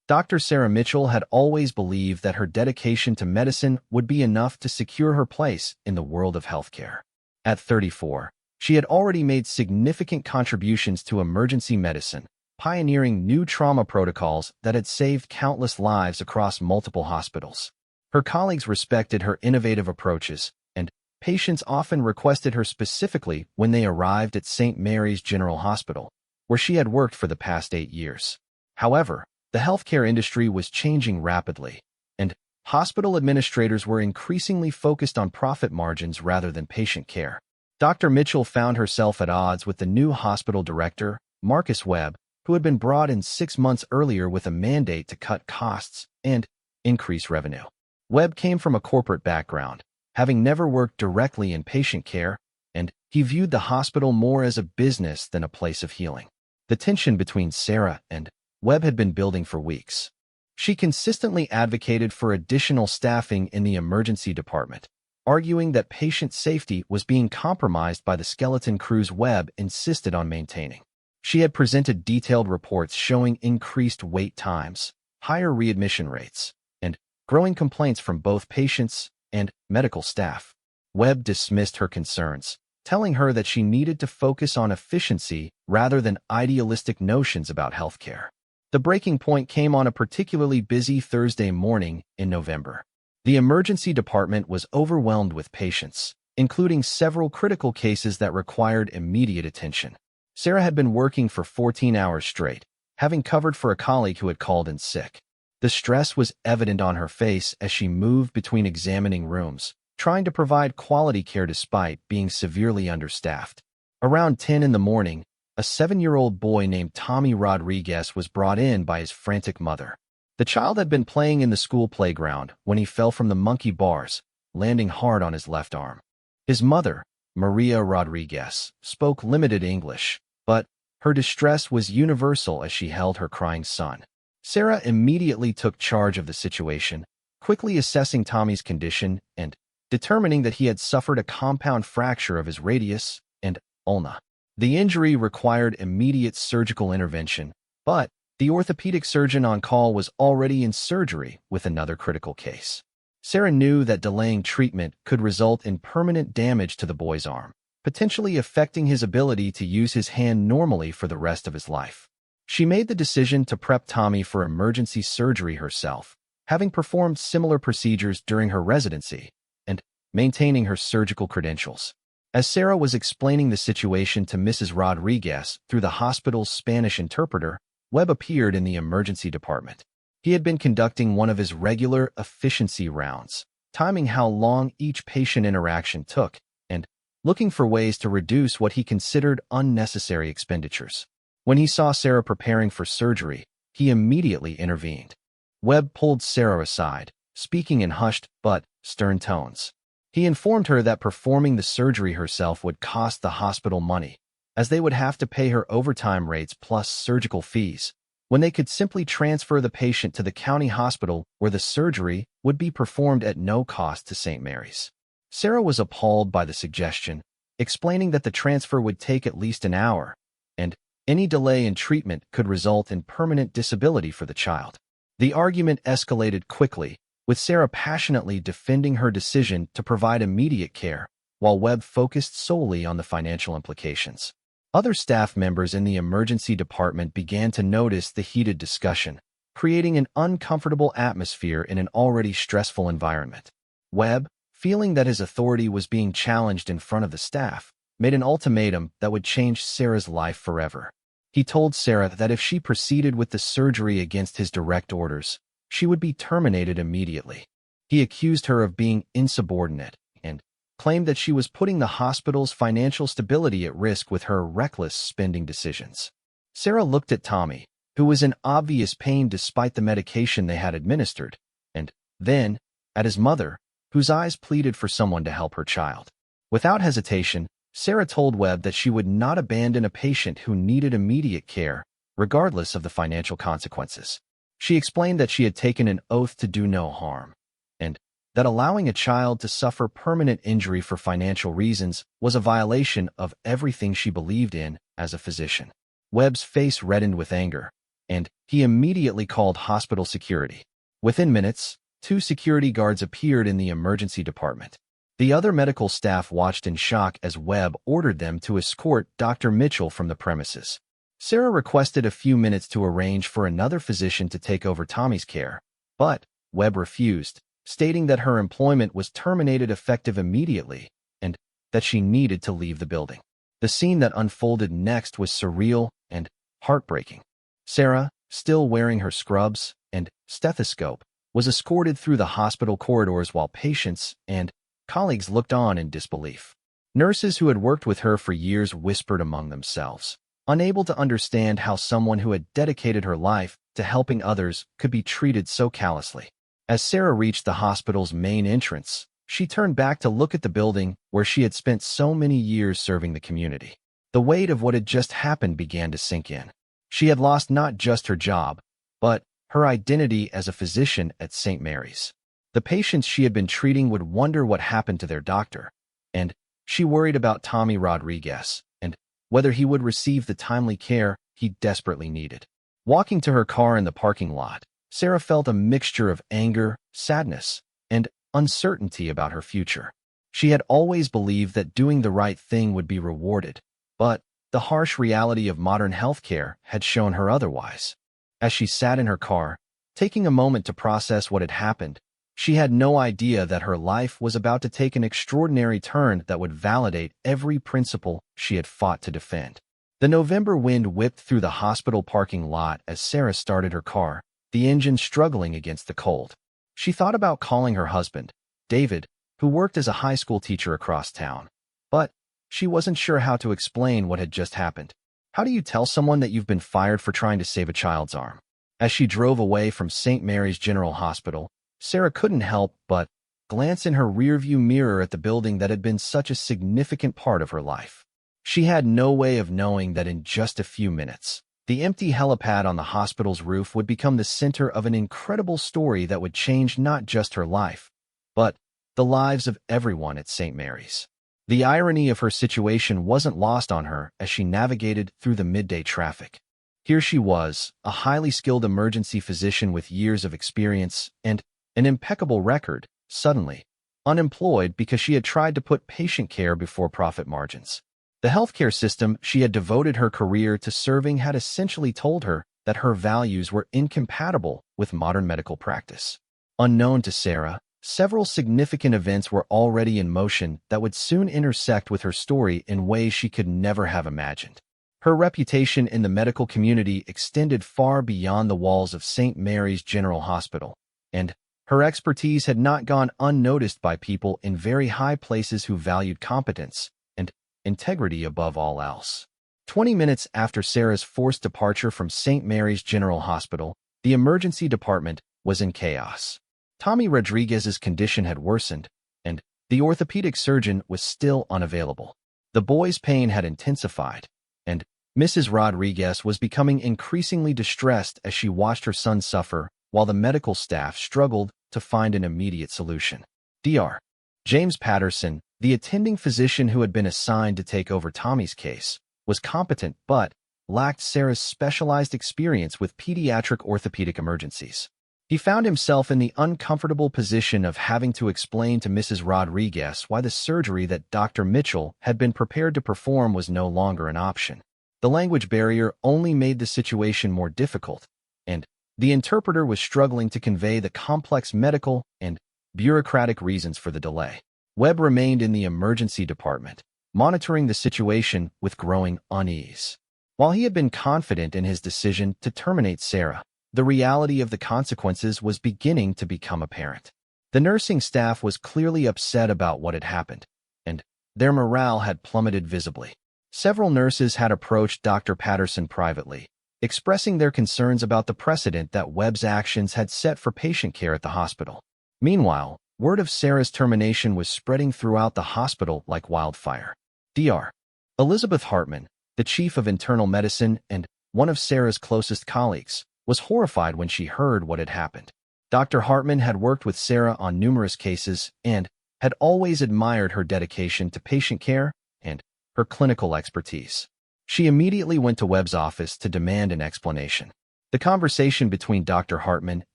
Dr. Sarah Mitchell had always believed that her dedication to medicine would be enough to secure her place in the world of healthcare. At 34, she had already made significant contributions to emergency medicine, pioneering new trauma protocols that had saved countless lives across multiple hospitals. Her colleagues respected her innovative approaches, and patients often requested her specifically when they arrived at St. Mary's General Hospital, where she had worked for the past 8 years. However, the healthcare industry was changing rapidly, and hospital administrators were increasingly focused on profit margins rather than patient care. Dr. Mitchell found herself at odds with the new hospital director, Marcus Webb, who had been brought in 6 months earlier with a mandate to cut costs and increase revenue. Webb came from a corporate background, having never worked directly in patient care, and he viewed the hospital more as a business than a place of healing. The tension between Sarah and Webb had been building for weeks. She consistently advocated for additional staffing in the emergency department, arguing that patient safety was being compromised by the skeleton crews Webb insisted on maintaining. She had presented detailed reports showing increased wait times, higher readmission rates, and growing complaints from both patients and medical staff. Webb dismissed her concerns, telling her that she needed to focus on efficiency rather than idealistic notions about healthcare. The breaking point came on a particularly busy Thursday morning in November. The emergency department was overwhelmed with patients, including several critical cases that required immediate attention. Sarah had been working for 14 hours straight, having covered for a colleague who had called in sick. The stress was evident on her face as she moved between examining rooms, trying to provide quality care despite being severely understaffed. Around 10 in the morning, a 7-year-old boy named Tommy Rodriguez was brought in by his frantic mother. The child had been playing in the school playground when he fell from the monkey bars, landing hard on his left arm. His mother, Maria Rodriguez, spoke limited English, but her distress was universal as she held her crying son. Sarah immediately took charge of the situation, quickly assessing Tommy's condition and determining that he had suffered a compound fracture of his radius and ulna. The injury required immediate surgical intervention, but the orthopedic surgeon on call was already in surgery with another critical case. Sarah knew that delaying treatment could result in permanent damage to the boy's arm, potentially affecting his ability to use his hand normally for the rest of his life. She made the decision to prep Tommy for emergency surgery herself, having performed similar procedures during her residency and maintaining her surgical credentials. As Sarah was explaining the situation to Mrs. Rodriguez through the hospital's Spanish interpreter, Webb appeared in the emergency department. He had been conducting one of his regular efficiency rounds, timing how long each patient interaction took, and looking for ways to reduce what he considered unnecessary expenditures. When he saw Sarah preparing for surgery, he immediately intervened. Webb pulled Sarah aside, speaking in hushed but stern tones. He informed her that performing the surgery herself would cost the hospital money, as they would have to pay her overtime rates plus surgical fees, when they could simply transfer the patient to the county hospital where the surgery would be performed at no cost to St. Mary's. Sarah was appalled by the suggestion, explaining that the transfer would take at least an hour, and any delay in treatment could result in permanent disability for the child. The argument escalated quickly, with Sarah passionately defending her decision to provide immediate care, while Webb focused solely on the financial implications. Other staff members in the emergency department began to notice the heated discussion, creating an uncomfortable atmosphere in an already stressful environment. Webb, feeling that his authority was being challenged in front of the staff, made an ultimatum that would change Sarah's life forever. He told Sarah that if she proceeded with the surgery against his direct orders, she would be terminated immediately. He accused her of being insubordinate and claimed that she was putting the hospital's financial stability at risk with her reckless spending decisions. Sarah looked at Tommy, who was in obvious pain despite the medication they had administered, and then at his mother, whose eyes pleaded for someone to help her child. Without hesitation, Sarah told Webb that she would not abandon a patient who needed immediate care, regardless of the financial consequences. She explained that she had taken an oath to do no harm, and that allowing a child to suffer permanent injury for financial reasons was a violation of everything she believed in as a physician. Webb's face reddened with anger, and he immediately called hospital security. Within minutes, 2 security guards appeared in the emergency department. The other medical staff watched in shock as Webb ordered them to escort Dr. Mitchell from the premises. Sarah requested a few minutes to arrange for another physician to take over Tommy's care, but Webb refused, stating that her employment was terminated effective immediately and that she needed to leave the building. The scene that unfolded next was surreal and heartbreaking. Sarah, still wearing her scrubs and stethoscope, was escorted through the hospital corridors while patients and colleagues looked on in disbelief. Nurses who had worked with her for years whispered among themselves, unable to understand how someone who had dedicated her life to helping others could be treated so callously. As Sarah reached the hospital's main entrance, she turned back to look at the building where she had spent so many years serving the community. The weight of what had just happened began to sink in. She had lost not just her job, but her identity as a physician at St. Mary's. The patients she had been treating would wonder what happened to their doctor, and she worried about Tommy Rodriguez and whether he would receive the timely care he desperately needed. Walking to her car in the parking lot, Sarah felt a mixture of anger, sadness, and uncertainty about her future. She had always believed that doing the right thing would be rewarded, but the harsh reality of modern healthcare had shown her otherwise. As she sat in her car, taking a moment to process what had happened, she had no idea that her life was about to take an extraordinary turn that would validate every principle she had fought to defend. The November wind whipped through the hospital parking lot as Sarah started her car, the engine struggling against the cold. She thought about calling her husband, David, who worked as a high school teacher across town. But she wasn't sure how to explain what had just happened. How do you tell someone that you've been fired for trying to save a child's arm? As she drove away from St. Mary's General Hospital, Sarah couldn't help but glance in her rearview mirror at the building that had been such a significant part of her life. She had no way of knowing that in just a few minutes, the empty helipad on the hospital's roof would become the center of an incredible story that would change not just her life, but the lives of everyone at St. Mary's. The irony of her situation wasn't lost on her as she navigated through the midday traffic. Here she was, a highly skilled emergency physician with years of experience and an impeccable record, suddenly unemployed because she had tried to put patient care before profit margins. The healthcare system she had devoted her career to serving had essentially told her that her values were incompatible with modern medical practice. Unknown to Sarah, several significant events were already in motion that would soon intersect with her story in ways she could never have imagined. Her reputation in the medical community extended far beyond the walls of St. Mary's General Hospital, and her expertise had not gone unnoticed by people in very high places who valued competence and integrity above all else. 20 minutes after Sarah's forced departure from St. Mary's General Hospital, the emergency department was in chaos. Tommy Rodriguez's condition had worsened, and the orthopedic surgeon was still unavailable. The boy's pain had intensified, and Mrs. Rodriguez was becoming increasingly distressed as she watched her son suffer while the medical staff struggled to find an immediate solution. Dr. James Patterson, the attending physician who had been assigned to take over Tommy's case, was competent but lacked Sarah's specialized experience with pediatric orthopedic emergencies. He found himself in the uncomfortable position of having to explain to Mrs. Rodriguez why the surgery that Dr. Mitchell had been prepared to perform was no longer an option. The language barrier only made the situation more difficult, and the interpreter was struggling to convey the complex medical and bureaucratic reasons for the delay. Webb remained in the emergency department, monitoring the situation with growing unease. While he had been confident in his decision to terminate Sarah, the reality of the consequences was beginning to become apparent. The nursing staff was clearly upset about what had happened, and their morale had plummeted visibly. Several nurses had approached Dr. Patterson privately, expressing their concerns about the precedent that Webb's actions had set for patient care at the hospital. Meanwhile, word of Sarah's termination was spreading throughout the hospital like wildfire. Dr. Elizabeth Hartman, the chief of internal medicine and one of Sarah's closest colleagues, was horrified when she heard what had happened. Dr. Hartman had worked with Sarah on numerous cases and had always admired her dedication to patient care and her clinical expertise. She immediately went to Webb's office to demand an explanation. The conversation between Dr. Hartman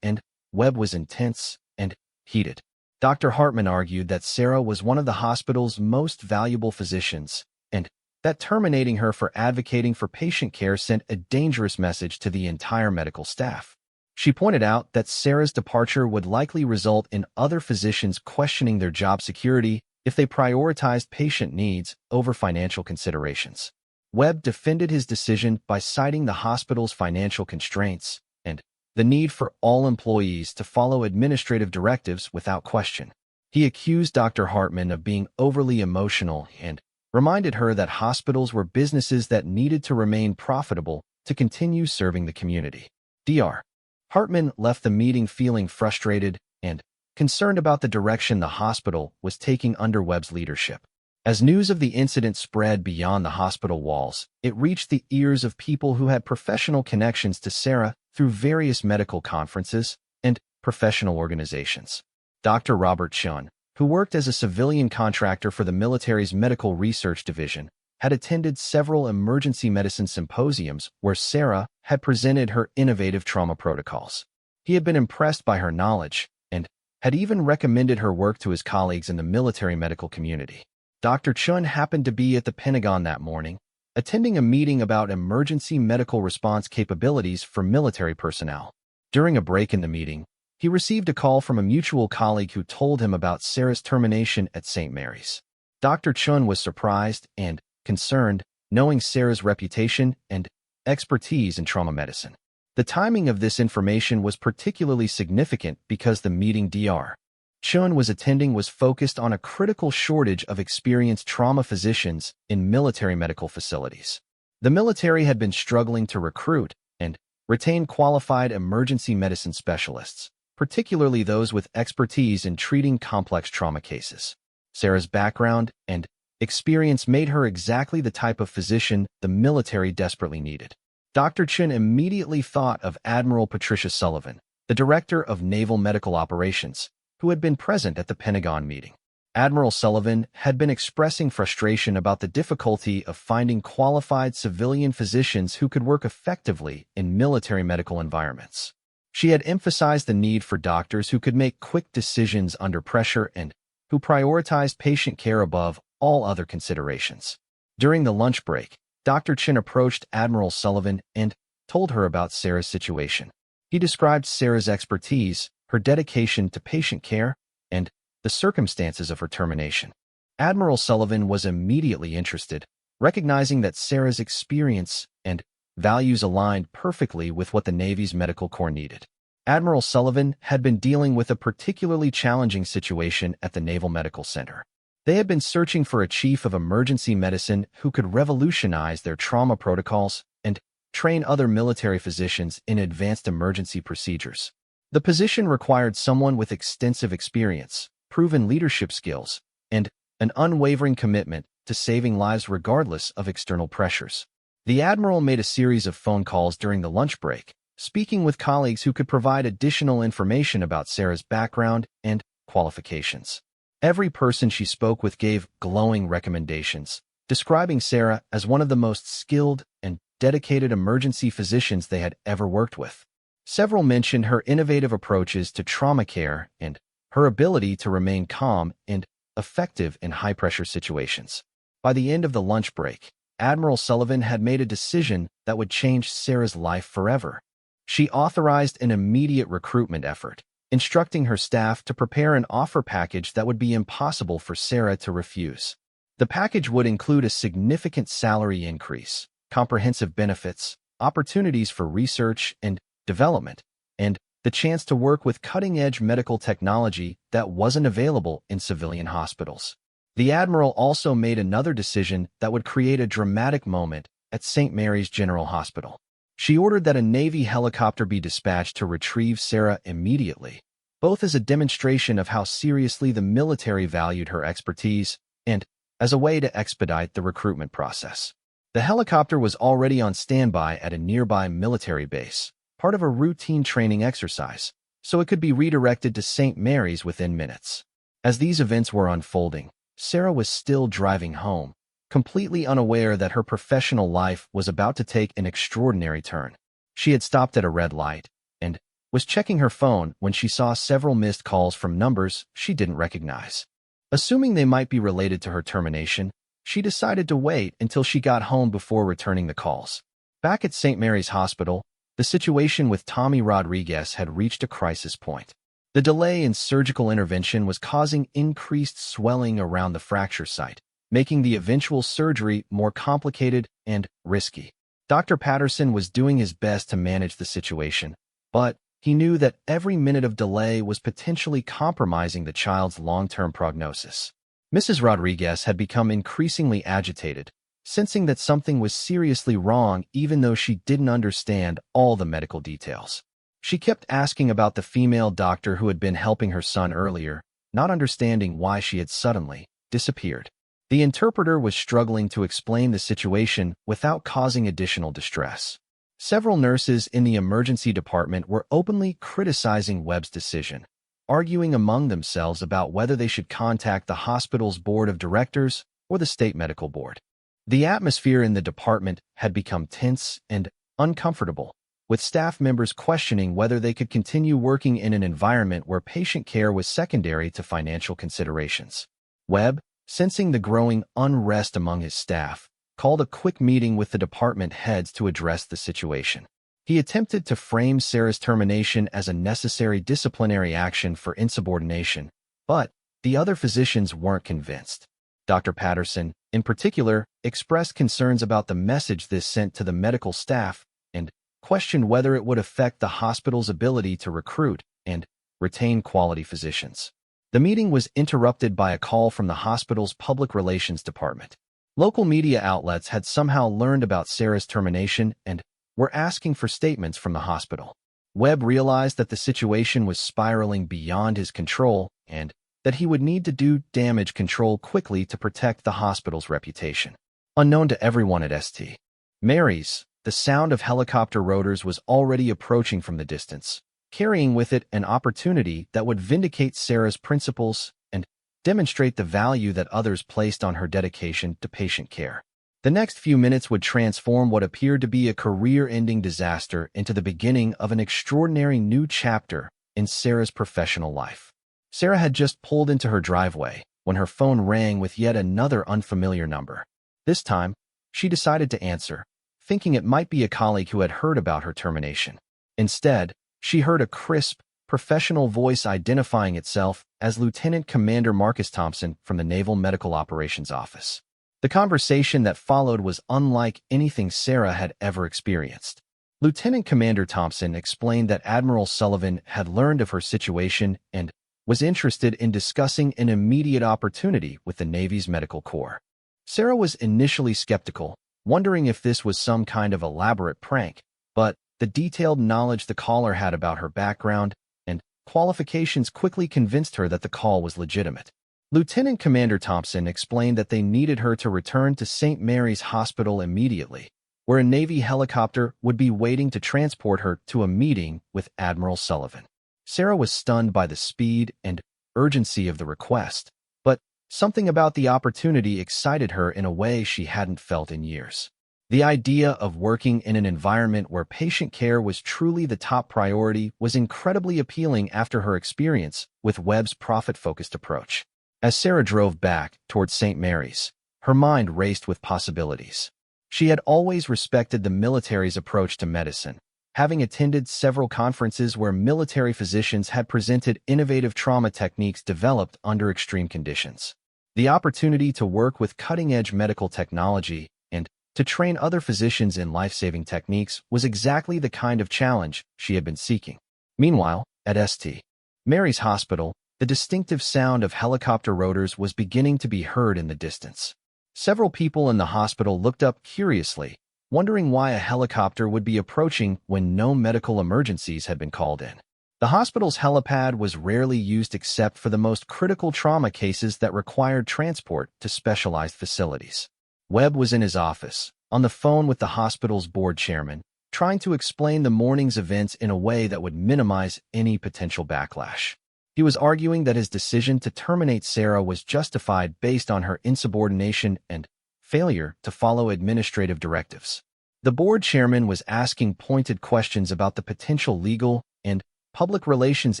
and Webb was intense and heated. Dr. Hartman argued that Sarah was one of the hospital's most valuable physicians, and that terminating her for advocating for patient care sent a dangerous message to the entire medical staff. She pointed out that Sarah's departure would likely result in other physicians questioning their job security if they prioritized patient needs over financial considerations. Webb defended his decision by citing the hospital's financial constraints and the need for all employees to follow administrative directives without question. He accused Dr. Hartman of being overly emotional and reminded her that hospitals were businesses that needed to remain profitable to continue serving the community. Dr. Hartman left the meeting feeling frustrated and concerned about the direction the hospital was taking under Webb's leadership. As news of the incident spread beyond the hospital walls, it reached the ears of people who had professional connections to Sarah through various medical conferences and professional organizations. Dr. Robert Chun, who worked as a civilian contractor for the military's Medical Research Division, had attended several emergency medicine symposiums where Sarah had presented her innovative trauma protocols. He had been impressed by her knowledge and had even recommended her work to his colleagues in the military medical community. Dr. Chun happened to be at the Pentagon that morning, attending a meeting about emergency medical response capabilities for military personnel. During a break in the meeting, he received a call from a mutual colleague who told him about Sarah's termination at St. Mary's. Dr. Chun was surprised and concerned, knowing Sarah's reputation and expertise in trauma medicine. The timing of this information was particularly significant because the meeting Dr. Chun was attending was focused on a critical shortage of experienced trauma physicians in military medical facilities. The military had been struggling to recruit and retain qualified emergency medicine specialists, particularly those with expertise in treating complex trauma cases. Sarah's background and experience made her exactly the type of physician the military desperately needed. Dr. Chun immediately thought of Admiral Patricia Sullivan, the director of Naval Medical Operations, who had been present at the Pentagon meeting. Admiral Sullivan had been expressing frustration about the difficulty of finding qualified civilian physicians who could work effectively in military medical environments. She had emphasized the need for doctors who could make quick decisions under pressure and who prioritized patient care above all other considerations. During the lunch break, Dr. Chin approached Admiral Sullivan and told her about Sarah's situation. He described Sarah's expertise, her dedication to patient care, and the circumstances of her termination. Admiral Sullivan was immediately interested, recognizing that Sarah's experience and values aligned perfectly with what the Navy's medical corps needed. Admiral Sullivan had been dealing with a particularly challenging situation at the Naval Medical Center. They had been searching for a chief of emergency medicine who could revolutionize their trauma protocols and train other military physicians in advanced emergency procedures. The position required someone with extensive experience, proven leadership skills, and an unwavering commitment to saving lives regardless of external pressures. The Admiral made a series of phone calls during the lunch break, speaking with colleagues who could provide additional information about Sarah's background and qualifications. Every person she spoke with gave glowing recommendations, describing Sarah as one of the most skilled and dedicated emergency physicians they had ever worked with. Several mentioned her innovative approaches to trauma care and her ability to remain calm and effective in high-pressure situations. By the end of the lunch break, Admiral Sullivan had made a decision that would change Sarah's life forever. She authorized an immediate recruitment effort, instructing her staff to prepare an offer package that would be impossible for Sarah to refuse. The package would include a significant salary increase, comprehensive benefits, opportunities for research and development, and the chance to work with cutting-edge medical technology that wasn't available in civilian hospitals. The Admiral also made another decision that would create a dramatic moment at St. Mary's General Hospital. She ordered that a Navy helicopter be dispatched to retrieve Sarah immediately, both as a demonstration of how seriously the military valued her expertise and as a way to expedite the recruitment process. The helicopter was already on standby at a nearby military base, part of a routine training exercise, so it could be redirected to St. Mary's within minutes. As these events were unfolding, Sarah was still driving home, completely unaware that her professional life was about to take an extraordinary turn. She had stopped at a red light and was checking her phone when she saw several missed calls from numbers she didn't recognize. Assuming they might be related to her termination, she decided to wait until she got home before returning the calls. Back at St. Mary's Hospital, the situation with Tommy Rodriguez had reached a crisis point. The delay in surgical intervention was causing increased swelling around the fracture site, making the eventual surgery more complicated and risky. Dr. Patterson was doing his best to manage the situation, but he knew that every minute of delay was potentially compromising the child's long-term prognosis. Mrs. Rodriguez had become increasingly agitated, sensing that something was seriously wrong even though she didn't understand all the medical details. She kept asking about the female doctor who had been helping her son earlier, not understanding why she had suddenly disappeared. The interpreter was struggling to explain the situation without causing additional distress. Several nurses in the emergency department were openly criticizing Webb's decision, arguing among themselves about whether they should contact the hospital's board of directors or the state medical board. The atmosphere in the department had become tense and uncomfortable, with staff members questioning whether they could continue working in an environment where patient care was secondary to financial considerations. Webb, sensing the growing unrest among his staff, called a quick meeting with the department heads to address the situation. He attempted to frame Sarah's termination as a necessary disciplinary action for insubordination, but the other physicians weren't convinced. Dr. Patterson, in particular, expressed concerns about the message this sent to the medical staff and questioned whether it would affect the hospital's ability to recruit and retain quality physicians. The meeting was interrupted by a call from the hospital's public relations department. Local media outlets had somehow learned about Sarah's termination and were asking for statements from the hospital. Webb realized that the situation was spiraling beyond his control and that he would need to do damage control quickly to protect the hospital's reputation. Unknown to everyone at St. Mary's, the sound of helicopter rotors was already approaching from the distance, carrying with it an opportunity that would vindicate Sarah's principles and demonstrate the value that others placed on her dedication to patient care. The next few minutes would transform what appeared to be a career-ending disaster into the beginning of an extraordinary new chapter in Sarah's professional life. Sarah had just pulled into her driveway when her phone rang with yet another unfamiliar number. This time, she decided to answer, thinking it might be a colleague who had heard about her termination. Instead, she heard a crisp, professional voice identifying itself as Lieutenant Commander Marcus Thompson from the Naval Medical Operations Office. The conversation that followed was unlike anything Sarah had ever experienced. Lieutenant Commander Thompson explained that Admiral Sullivan had learned of her situation and was interested in discussing an immediate opportunity with the Navy's Medical Corps. Sarah was initially skeptical, wondering if this was some kind of elaborate prank, but the detailed knowledge the caller had about her background and qualifications quickly convinced her that the call was legitimate. Lieutenant Commander Thompson explained that they needed her to return to St. Mary's Hospital immediately, where a Navy helicopter would be waiting to transport her to a meeting with Admiral Sullivan. Sarah was stunned by the speed and urgency of the request, but something about the opportunity excited her in a way she hadn't felt in years. The idea of working in an environment where patient care was truly the top priority was incredibly appealing after her experience with Webb's profit-focused approach. As Sarah drove back towards St. Mary's, her mind raced with possibilities. She had always respected the military's approach to medicine, having attended several conferences where military physicians had presented innovative trauma techniques developed under extreme conditions. The opportunity to work with cutting-edge medical technology and to train other physicians in life-saving techniques was exactly the kind of challenge she had been seeking. Meanwhile, at St. Mary's Hospital, the distinctive sound of helicopter rotors was beginning to be heard in the distance. Several people in the hospital looked up curiously, wondering why a helicopter would be approaching when no medical emergencies had been called in. The hospital's helipad was rarely used except for the most critical trauma cases that required transport to specialized facilities. Webb was in his office, on the phone with the hospital's board chairman, trying to explain the morning's events in a way that would minimize any potential backlash. He was arguing that his decision to terminate Sarah was justified based on her insubordination and failure to follow administrative directives. The board chairman was asking pointed questions about the potential legal and public relations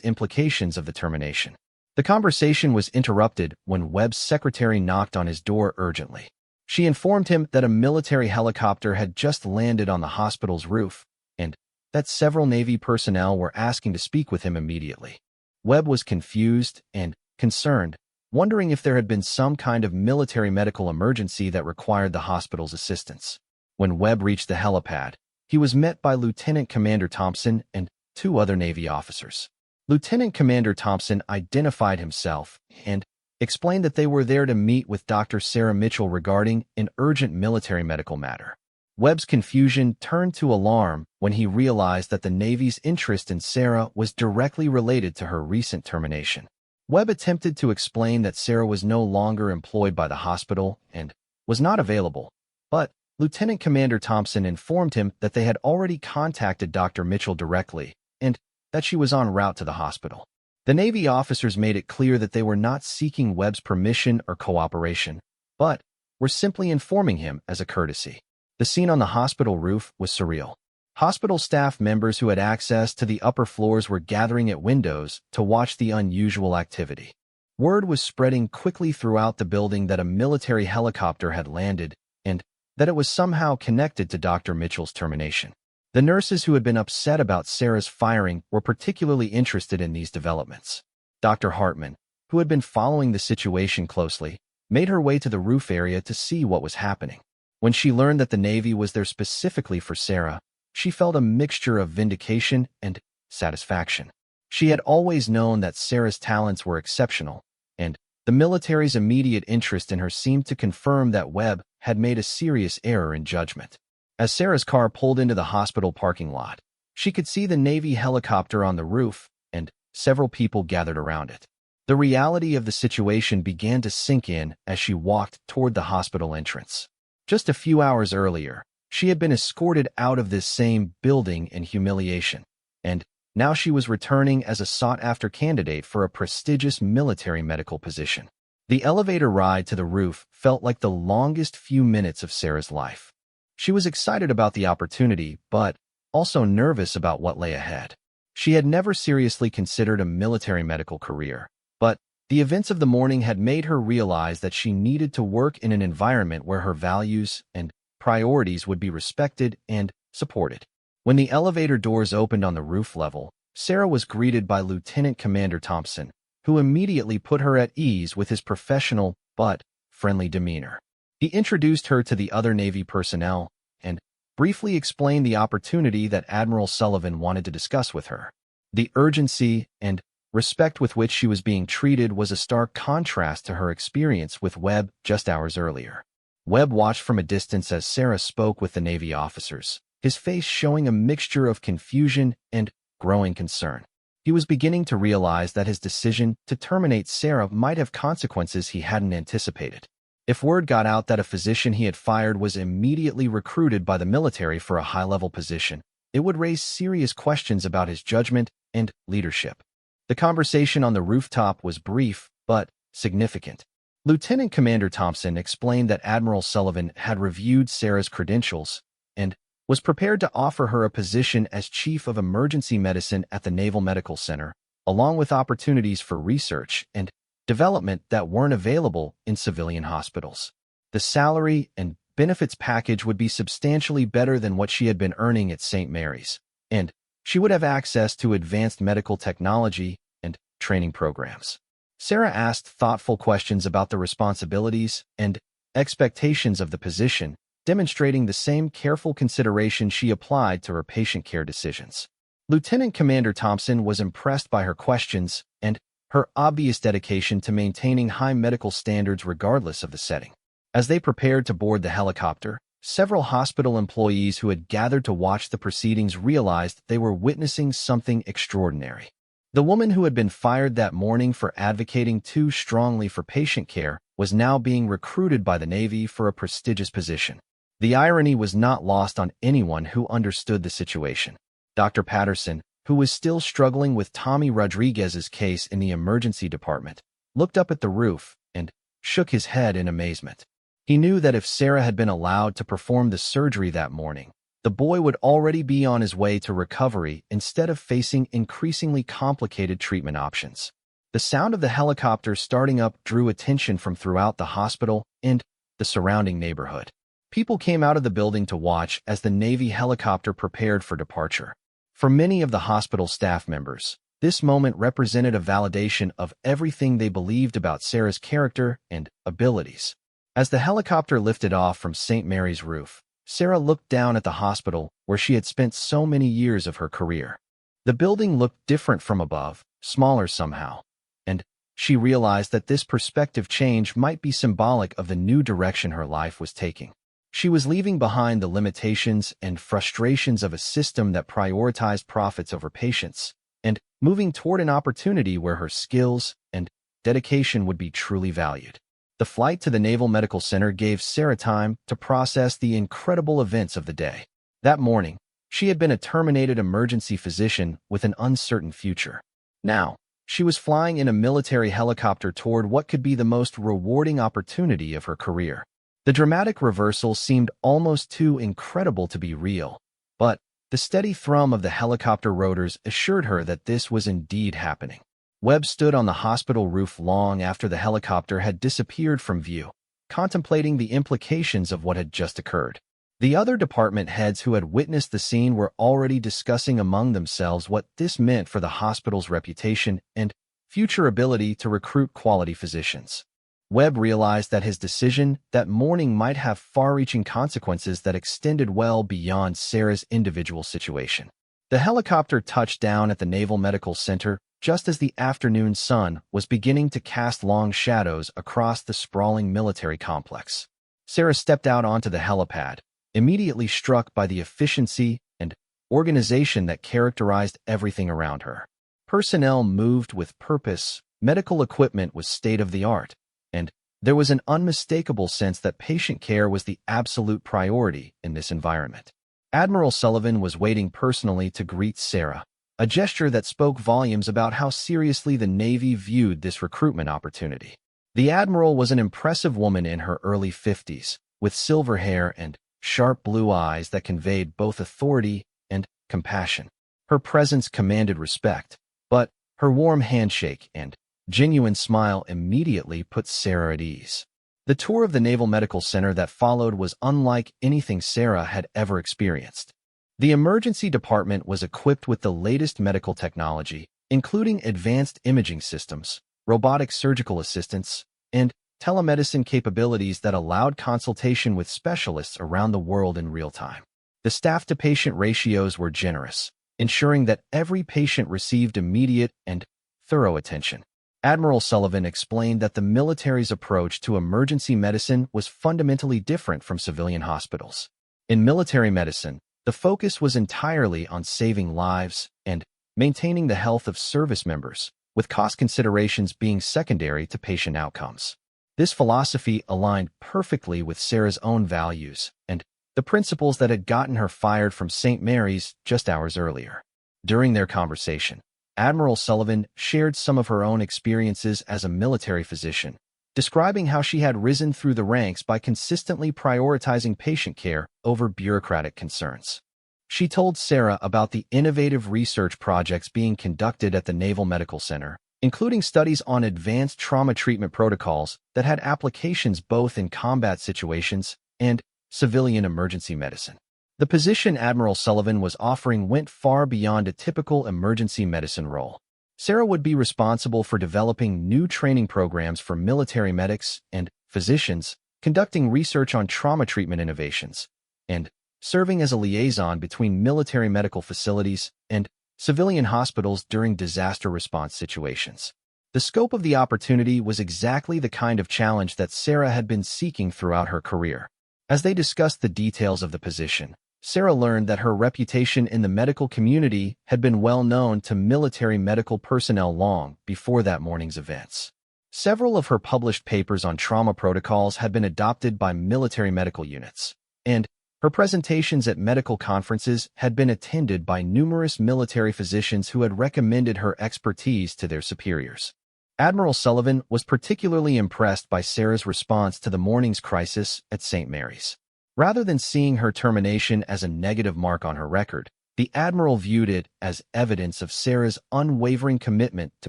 implications of the termination. The conversation was interrupted when Webb's secretary knocked on his door urgently. She informed him that a military helicopter had just landed on the hospital's roof and that several Navy personnel were asking to speak with him immediately. Webb was confused and concerned, wondering if there had been some kind of military medical emergency that required the hospital's assistance. When Webb reached the helipad, he was met by Lieutenant Commander Thompson and two other Navy officers. Lieutenant Commander Thompson identified himself and explained that they were there to meet with Dr. Sarah Mitchell regarding an urgent military medical matter. Webb's confusion turned to alarm when he realized that the Navy's interest in Sarah was directly related to her recent termination. Webb attempted to explain that Sarah was no longer employed by the hospital and was not available, but Lieutenant Commander Thompson informed him that they had already contacted Dr. Mitchell directly and that she was en route to the hospital. The Navy officers made it clear that they were not seeking Webb's permission or cooperation, but were simply informing him as a courtesy. The scene on the hospital roof was surreal. Hospital staff members who had access to the upper floors were gathering at windows to watch the unusual activity. Word was spreading quickly throughout the building that a military helicopter had landed and that it was somehow connected to Dr. Mitchell's termination. The nurses who had been upset about Sarah's firing were particularly interested in these developments. Dr. Hartman, who had been following the situation closely, made her way to the roof area to see what was happening. When she learned that the Navy was there specifically for Sarah, she felt a mixture of vindication and satisfaction. She had always known that Sarah's talents were exceptional, and the military's immediate interest in her seemed to confirm that Webb had made a serious error in judgment. As Sarah's car pulled into the hospital parking lot, she could see the Navy helicopter on the roof and several people gathered around it. The reality of the situation began to sink in as she walked toward the hospital entrance. Just a few hours earlier, she had been escorted out of this same building in humiliation, and now she was returning as a sought-after candidate for a prestigious military medical position. The elevator ride to the roof felt like the longest few minutes of Sarah's life. She was excited about the opportunity, but also nervous about what lay ahead. She had never seriously considered a military medical career, but the events of the morning had made her realize that she needed to work in an environment where her values and priorities would be respected and supported. When the elevator doors opened on the roof level, Sarah was greeted by Lieutenant Commander Thompson, who immediately put her at ease with his professional but friendly demeanor. He introduced her to the other Navy personnel and briefly explained the opportunity that Admiral Sullivan wanted to discuss with her. The urgency and respect with which she was being treated was a stark contrast to her experience with Webb just hours earlier. Webb watched from a distance as Sarah spoke with the Navy officers, his face showing a mixture of confusion and growing concern. He was beginning to realize that his decision to terminate Sarah might have consequences he hadn't anticipated. If word got out that a physician he had fired was immediately recruited by the military for a high-level position, it would raise serious questions about his judgment and leadership. The conversation on the rooftop was brief but significant. Lieutenant Commander Thompson explained that Admiral Sullivan had reviewed Sarah's credentials and was prepared to offer her a position as Chief of Emergency Medicine at the Naval Medical Center, along with opportunities for research and development that weren't available in civilian hospitals. The salary and benefits package would be substantially better than what she had been earning at St. Mary's, and she would have access to advanced medical technology and training programs. Sarah asked thoughtful questions about the responsibilities and expectations of the position, demonstrating the same careful consideration she applied to her patient care decisions. Lieutenant Commander Thompson was impressed by her questions and her obvious dedication to maintaining high medical standards regardless of the setting. As they prepared to board the helicopter, several hospital employees who had gathered to watch the proceedings realized they were witnessing something extraordinary. The woman who had been fired that morning for advocating too strongly for patient care was now being recruited by the Navy for a prestigious position. The irony was not lost on anyone who understood the situation. Dr. Patterson, who was still struggling with Tommy Rodriguez's case in the emergency department, looked up at the roof and shook his head in amazement. He knew that if Sarah had been allowed to perform the surgery that morning, the boy would already be on his way to recovery instead of facing increasingly complicated treatment options. The sound of the helicopter starting up drew attention from throughout the hospital and the surrounding neighborhood. People came out of the building to watch as the Navy helicopter prepared for departure. For many of the hospital staff members, this moment represented a validation of everything they believed about Sarah's character and abilities. As the helicopter lifted off from St. Mary's roof, Sarah looked down at the hospital where she had spent so many years of her career. The building looked different from above, smaller somehow, and she realized that this perspective change might be symbolic of the new direction her life was taking. She was leaving behind the limitations and frustrations of a system that prioritized profits over patience, and moving toward an opportunity where her skills and dedication would be truly valued. The flight to the Naval Medical Center gave Sarah time to process the incredible events of the day. That morning, she had been a terminated emergency physician with an uncertain future. Now, she was flying in a military helicopter toward what could be the most rewarding opportunity of her career. The dramatic reversal seemed almost too incredible to be real, but the steady thrum of the helicopter rotors assured her that this was indeed happening. Webb stood on the hospital roof long after the helicopter had disappeared from view, contemplating the implications of what had just occurred. The other department heads who had witnessed the scene were already discussing among themselves what this meant for the hospital's reputation and future ability to recruit quality physicians. Webb realized that his decision that morning might have far-reaching consequences that extended well beyond Sarah's individual situation. The helicopter touched down at the Naval Medical Center just as the afternoon sun was beginning to cast long shadows across the sprawling military complex. Sarah stepped out onto the helipad, immediately struck by the efficiency and organization that characterized everything around her. Personnel moved with purpose, medical equipment was state-of-the-art, and there was an unmistakable sense that patient care was the absolute priority in this environment. Admiral Sullivan was waiting personally to greet Sarah, a gesture that spoke volumes about how seriously the Navy viewed this recruitment opportunity. The Admiral was an impressive woman in her early 50s, with silver hair and sharp blue eyes that conveyed both authority and compassion. Her presence commanded respect, but her warm handshake and genuine smile immediately put Sarah at ease. The tour of the Naval Medical Center that followed was unlike anything Sarah had ever experienced. The emergency department was equipped with the latest medical technology, including advanced imaging systems, robotic surgical assistants, and telemedicine capabilities that allowed consultation with specialists around the world in real time. The staff-to-patient ratios were generous, ensuring that every patient received immediate and thorough attention. Admiral Sullivan explained that the military's approach to emergency medicine was fundamentally different from civilian hospitals. In military medicine, the focus was entirely on saving lives and maintaining the health of service members, with cost considerations being secondary to patient outcomes. This philosophy aligned perfectly with Sarah's own values and the principles that had gotten her fired from St. Mary's just hours earlier. During their conversation, Admiral Sullivan shared some of her own experiences as a military physician, describing how she had risen through the ranks by consistently prioritizing patient care over bureaucratic concerns. She told Sarah about the innovative research projects being conducted at the Naval Medical Center, including studies on advanced trauma treatment protocols that had applications both in combat situations and civilian emergency medicine. The position Admiral Sullivan was offering went far beyond a typical emergency medicine role. Sarah would be responsible for developing new training programs for military medics and physicians, conducting research on trauma treatment innovations, and serving as a liaison between military medical facilities and civilian hospitals during disaster response situations. The scope of the opportunity was exactly the kind of challenge that Sarah had been seeking throughout her career. As they discussed the details of the position, Sarah learned that her reputation in the medical community had been well known to military medical personnel long before that morning's events. Several of her published papers on trauma protocols had been adopted by military medical units, and her presentations at medical conferences had been attended by numerous military physicians who had recommended her expertise to their superiors. Admiral Sullivan was particularly impressed by Sarah's response to the morning's crisis at St. Mary's. Rather than seeing her termination as a negative mark on her record, the Admiral viewed it as evidence of Sarah's unwavering commitment to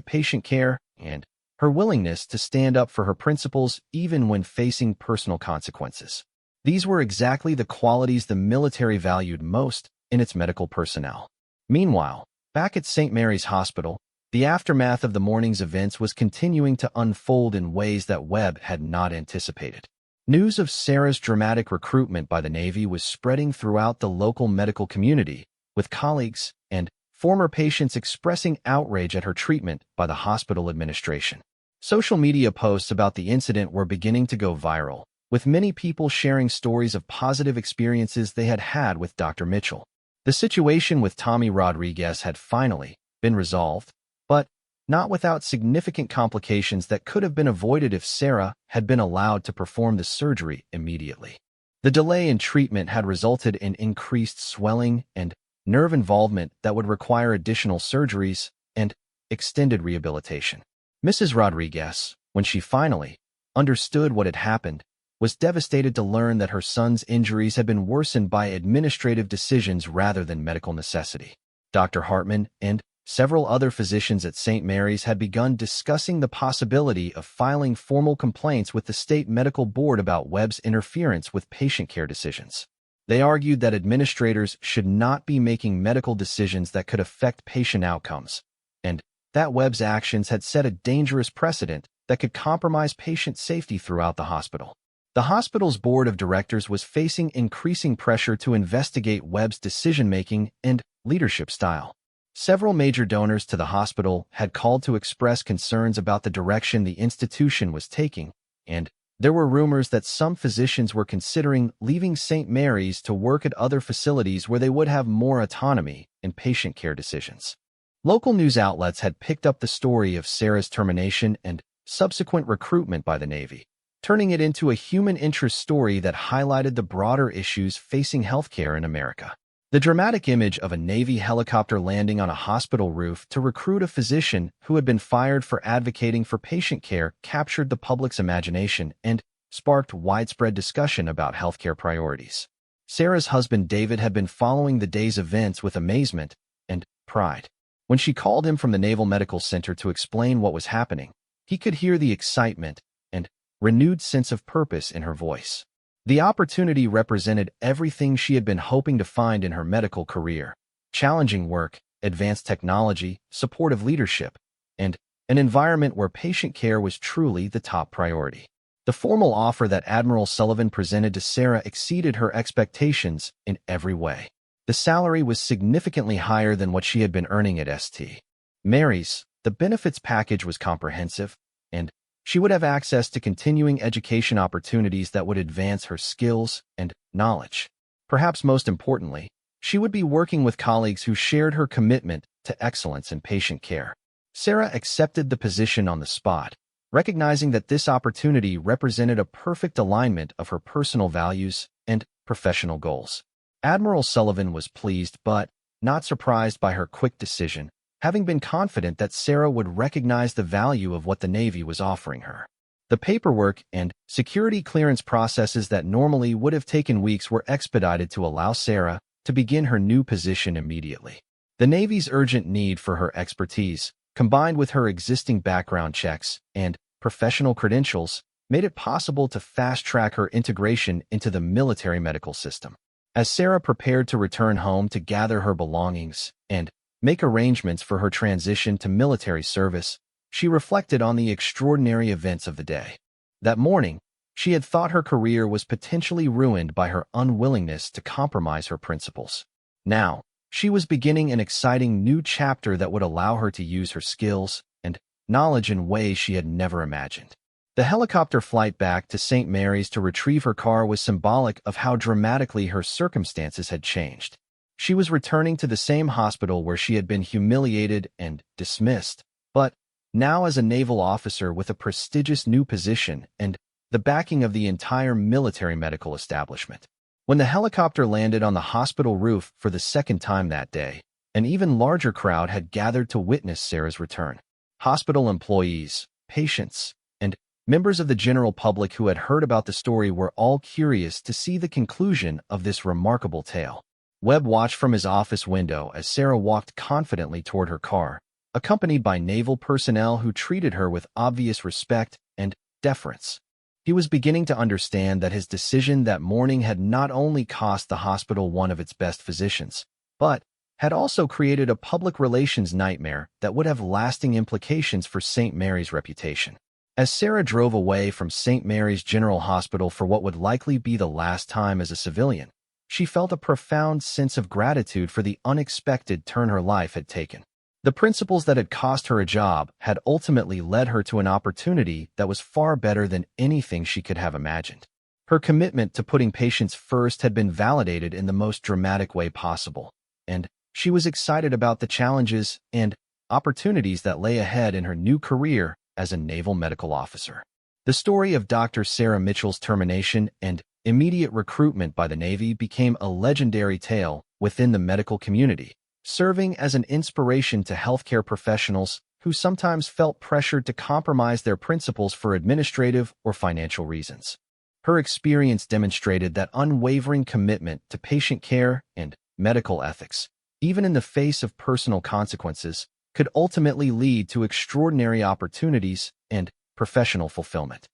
patient care and her willingness to stand up for her principles even when facing personal consequences. These were exactly the qualities the military valued most in its medical personnel. Meanwhile, back at St. Mary's Hospital, the aftermath of the morning's events was continuing to unfold in ways that Webb had not anticipated. News of Sarah's dramatic recruitment by the Navy was spreading throughout the local medical community, with colleagues and former patients expressing outrage at her treatment by the hospital administration. Social media posts about the incident were beginning to go viral, with many people sharing stories of positive experiences they had had with Dr. Mitchell. The situation with Tommy Rodriguez had finally been resolved, but not without significant complications that could have been avoided if Sarah had been allowed to perform the surgery immediately. The delay in treatment had resulted in increased swelling and nerve involvement that would require additional surgeries and extended rehabilitation. Mrs. Rodriguez, when she finally understood what had happened, was devastated to learn that her son's injuries had been worsened by administrative decisions rather than medical necessity. Dr. Hartman and several other physicians at St. Mary's had begun discussing the possibility of filing formal complaints with the state medical board about Webb's interference with patient care decisions. They argued that administrators should not be making medical decisions that could affect patient outcomes, and that Webb's actions had set a dangerous precedent that could compromise patient safety throughout the hospital. The hospital's board of directors was facing increasing pressure to investigate Webb's decision-making and leadership style. Several major donors to the hospital had called to express concerns about the direction the institution was taking, and there were rumors that some physicians were considering leaving St. Mary's to work at other facilities where they would have more autonomy in patient care decisions. Local news outlets had picked up the story of Sarah's termination and subsequent recruitment by the Navy, turning it into a human interest story that highlighted the broader issues facing healthcare in America. The dramatic image of a Navy helicopter landing on a hospital roof to recruit a physician who had been fired for advocating for patient care captured the public's imagination and sparked widespread discussion about healthcare priorities. Sarah's husband David had been following the day's events with amazement and pride. When she called him from the Naval Medical Center to explain what was happening, he could hear the excitement and renewed sense of purpose in her voice. The opportunity represented everything she had been hoping to find in her medical career: challenging work, advanced technology, supportive leadership, and an environment where patient care was truly the top priority. The formal offer that Admiral Sullivan presented to Sarah exceeded her expectations in every way. The salary was significantly higher than what she had been earning at St. Mary's. The benefits package was comprehensive, and she would have access to continuing education opportunities that would advance her skills and knowledge. Perhaps most importantly, she would be working with colleagues who shared her commitment to excellence in patient care. Sarah accepted the position on the spot, recognizing that this opportunity represented a perfect alignment of her personal values and professional goals. Admiral Sullivan was pleased but not surprised by her quick decision, having been confident that Sarah would recognize the value of what the Navy was offering her. The paperwork and security clearance processes that normally would have taken weeks were expedited to allow Sarah to begin her new position immediately. The Navy's urgent need for her expertise, combined with her existing background checks and professional credentials, made it possible to fast-track her integration into the military medical system. As Sarah prepared to return home to gather her belongings and make arrangements for her transition to military service, she reflected on the extraordinary events of the day. That morning, she had thought her career was potentially ruined by her unwillingness to compromise her principles. Now, she was beginning an exciting new chapter that would allow her to use her skills and knowledge in ways she had never imagined. The helicopter flight back to St. Mary's to retrieve her car was symbolic of how dramatically her circumstances had changed. She was returning to the same hospital where she had been humiliated and dismissed, but now as a naval officer with a prestigious new position and the backing of the entire military medical establishment. When the helicopter landed on the hospital roof for the second time that day, an even larger crowd had gathered to witness Sarah's return. Hospital employees, patients, and Members of the general public who had heard about the story were all curious to see the conclusion of this remarkable tale. Webb watched from his office window as Sarah walked confidently toward her car, accompanied by naval personnel who treated her with obvious respect and deference. He was beginning to understand that his decision that morning had not only cost the hospital one of its best physicians, but had also created a public relations nightmare that would have lasting implications for St. Mary's reputation. As Sarah drove away from St. Mary's General Hospital for what would likely be the last time as a civilian, she felt a profound sense of gratitude for the unexpected turn her life had taken. The principles that had cost her a job had ultimately led her to an opportunity that was far better than anything she could have imagined. Her commitment to putting patients first had been validated in the most dramatic way possible, and she was excited about the challenges and opportunities that lay ahead in her new career as a naval medical officer. The story of Dr. Sarah Mitchell's termination and immediate recruitment by the Navy became a legendary tale within the medical community, serving as an inspiration to healthcare professionals who sometimes felt pressured to compromise their principles for administrative or financial reasons. Her experience demonstrated that unwavering commitment to patient care and medical ethics, even in the face of personal consequences, could ultimately lead to extraordinary opportunities and professional fulfillment.